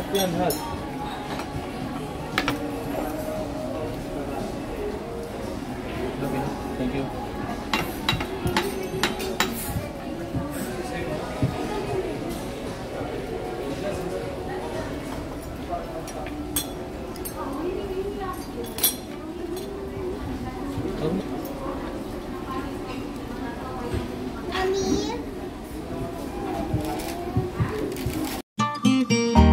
Yan, hot. Okay, thank you.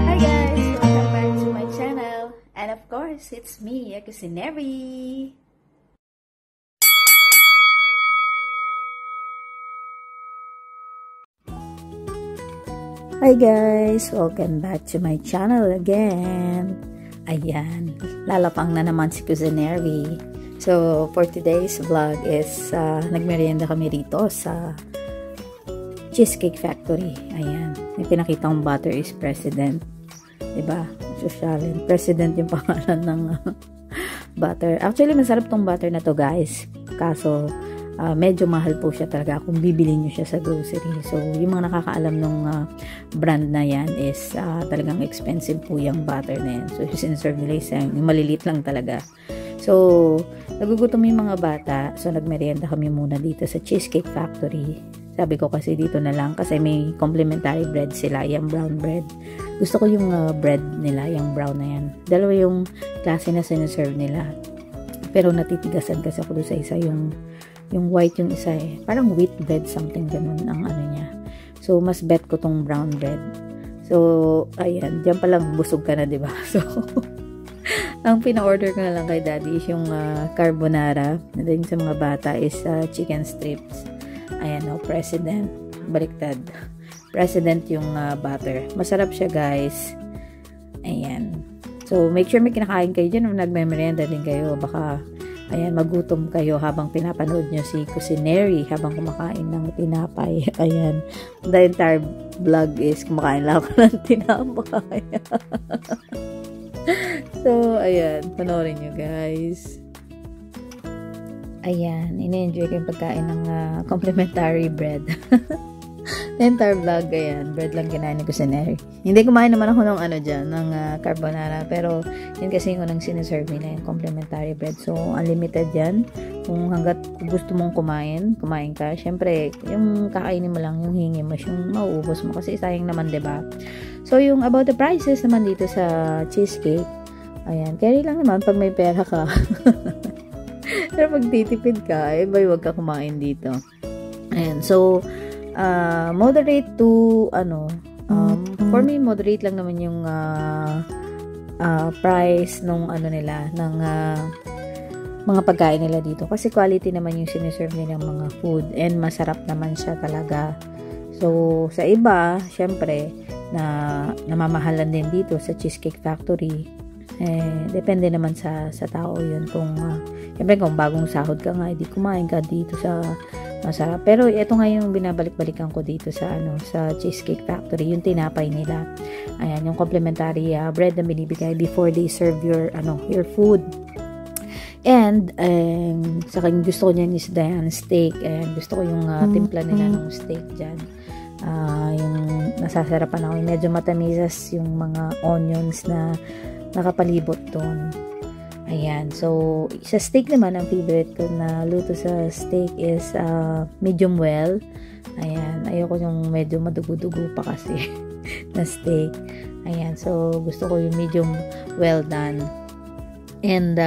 Hi guys! Welcome back to my channel. And of course, it's me, Kusineri. Hi guys! Welcome back to my channel again. Ayan, lalapang na naman si Kusineri. So, for today's vlog is nagmerienda kami rito sa Cheesecake Factory. Ayan, may pinakita kong butter is president. Diba? Sosyalin. President yung pangalan ng butter. Actually, masarap tong butter na to guys. Kaso, medyo mahal po siya talaga kung bibili nyo siya sa grocery. So, yung mga nakakaalam ng brand na yan is talagang expensive po yung butter na yan. So, yung sinaserve nila is yung malilit lang talaga. So, nagugutom yung mga bata. So, nagmerienda kami muna dito sa Cheesecake Factory. Sabi ko kasi dito na lang kasi may complimentary bread sila, yung brown bread. Gusto ko yung bread nila, yung brown na yan. Dalawa yung klase na sinaserve nila. Pero natitigasan kasi ako doon sa isa, yung white yung isa eh. Parang wheat bread, something ganun ang ano niya. So, mas bet ko tong brown bread. So, ayan. Diyan palang busog ka na, diba? So, ang pina-order ko na lang kay daddy is yung carbonara. And then sa mga bata is chicken strips. Ayan o, president. Baliktad. President yung butter. Masarap siya guys. Ayan. So, make sure may kinakain kayo dyan. Nagme-merienda din kayo. Baka, ayan, magutom kayo habang pinapanood nyo si Kusineri habang kumakain ng tinapay. Ayan. The entire vlog is kumakain lang ako ng tinapay. So, ayan. Panoorin nyo guys. Ayan. Ina-enjoy ko yung pagkain ng complimentary bread. The entire vlog, ayan. Bread lang kinain ni Kusineri. Hindi kumain naman ako ng ano dyan, ng carbonara. Pero, yun kasi yung unang sinaserve nila, yung complimentary bread. So, unlimited yan. Kung hanggat gusto mong kumain ka. Siyempre, yung kakainin mo lang, yung hingi mo, yung mauubos mo. Kasi sayang naman, diba? So, yung about the prices naman dito sa cheesecake, ayan. Carry lang naman pag may pera ka. Pero pag titipid ka, eh, wag ka kumain dito. Ayan. So, moderate to, for me, moderate lang naman yung price nung ano nila, ng mga pagkain nila dito. Kasi quality naman yung siniserve nilang mga food and masarap naman siya talaga. So, sa iba, syempre, na namamahalan din dito sa Cheesecake Factory. Depende naman sa tao yun. Kung, syempre, kung bagong sahod ka nga, hindi kumain ka dito sa masarap. Pero ito nga yung binabalik-balikan ko dito sa sa Cheesecake Factory, yung tinapay nila. Ayan, yung complimentary bread na binibigay before they serve your food. And saka gusto ko niyan is Diane steak. Ayan, gusto ko yung timpla nila ng steak diyan. Yung nasasarapan ako, medyo matamisas yung mga onions na nakapalibot doon. Ayan. So, sa steak naman, ang favorite ko na luto sa steak is medium well. Ayan. Ayoko yung medyo madugo-dugo pa kasi na steak. Ayan. So, gusto ko yung medium well done. And,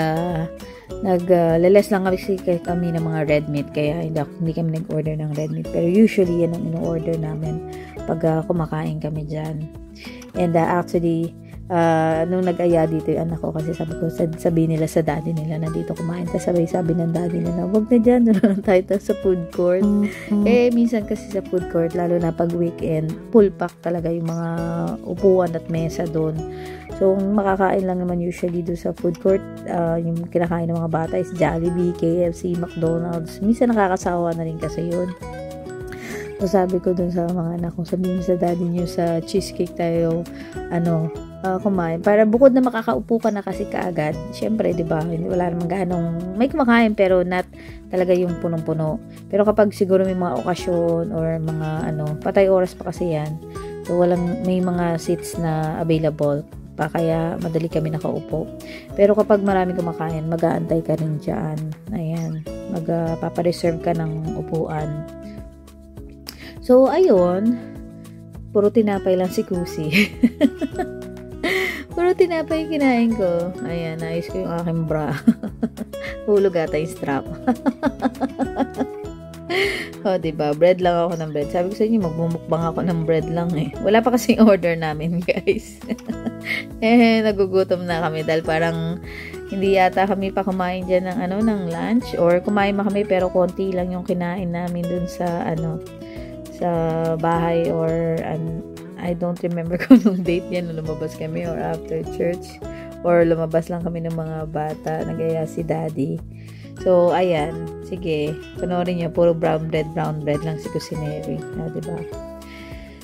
nag-leles lang kami ng mga red meat. Kaya, hindi kami nag-order ng red meat. Pero usually, yan ang in-order namin pag kumakain kami dyan. And, actually, nung nag-aya dito yung anak ko kasi sabi nila sa daddy nila na dito kumain, tapos sabi ng daddy nila, wag na dyan, doon lang tayo sa food court. Minsan kasi sa food court, lalo na pag weekend, full pack talaga yung mga upuan at mesa doon. So, makakain lang naman usually doon sa food court, yung kinakain ng mga bata is Jollibee, KFC, McDonald's. Minsan nakakasawa na rin kasi yun. So, sabi ko dun sa mga anak ko, sabihin sa daddy nyo sa cheesecake tayo, kumain. Para bukod na makakaupo ka na kasi kaagad, syempre, di ba, wala namang ganong, may kumakain pero not talaga yung punong-puno. Pero kapag siguro may mga okasyon or mga patay oras pa kasi yan, So, may mga seats na available pa, kaya madali kami nakaupo. Pero kapag marami kumakain, mag-aantay ka rin dyan. Ayan, papareserve ka ng upuan. So, ayun, puro tinapay lang si Kusi. Puro tinapay kinain ko. Ayan, naayos ko yung aking bra. Hulog ata yung strap. O, diba? Bread lang ako ng bread. Sabi ko sa inyo, magmumukbang ako ng bread lang eh. Wala pa kasing order namin, guys. Nagugutom na kami dahil parang hindi yata kami pa kumain dyan ng lunch, or kumain kami pero konti lang yung kinain namin dun sa sa bahay, or I don't remember kung nung date yan, lumabas kami or after church, or lumabas lang kami ng mga bata, nagaya si daddy. So, ayan, sige, panoorin niyo, puro brown bread lang si Kusineri, diba?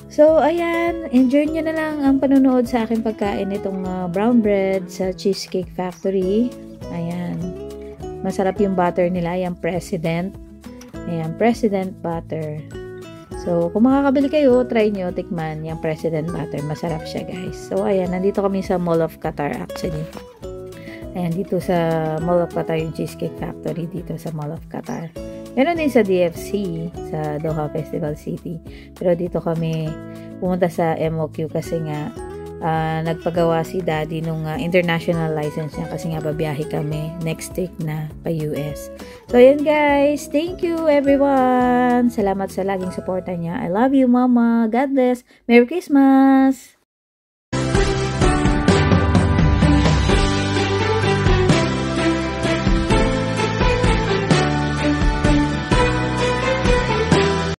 So, ayan, enjoy nyo na lang ang panonood sa aking pagkain itong brown bread sa Cheesecake Factory. Ayan, masarap yung butter nila, yung President. Ayan, President butter. So, kung makakabili kayo, try nyo, tikman yung President butter. Masarap siya, guys. So, ayan, nandito kami sa Mall of Qatar, actually. Ayan, dito sa Mall of Qatar, yung Cheesecake Factory, dito sa Mall of Qatar. Meron din sa DFC, sa Doha Festival City. Pero dito kami pumunta sa MOQ kasi nga, nagpagawa si daddy nung international license niya kasi nga babiyahe kami next week na pa US. So, yun guys. Thank you everyone. Salamat sa laging suporta niya. I love you, Mama. God bless. Merry Christmas!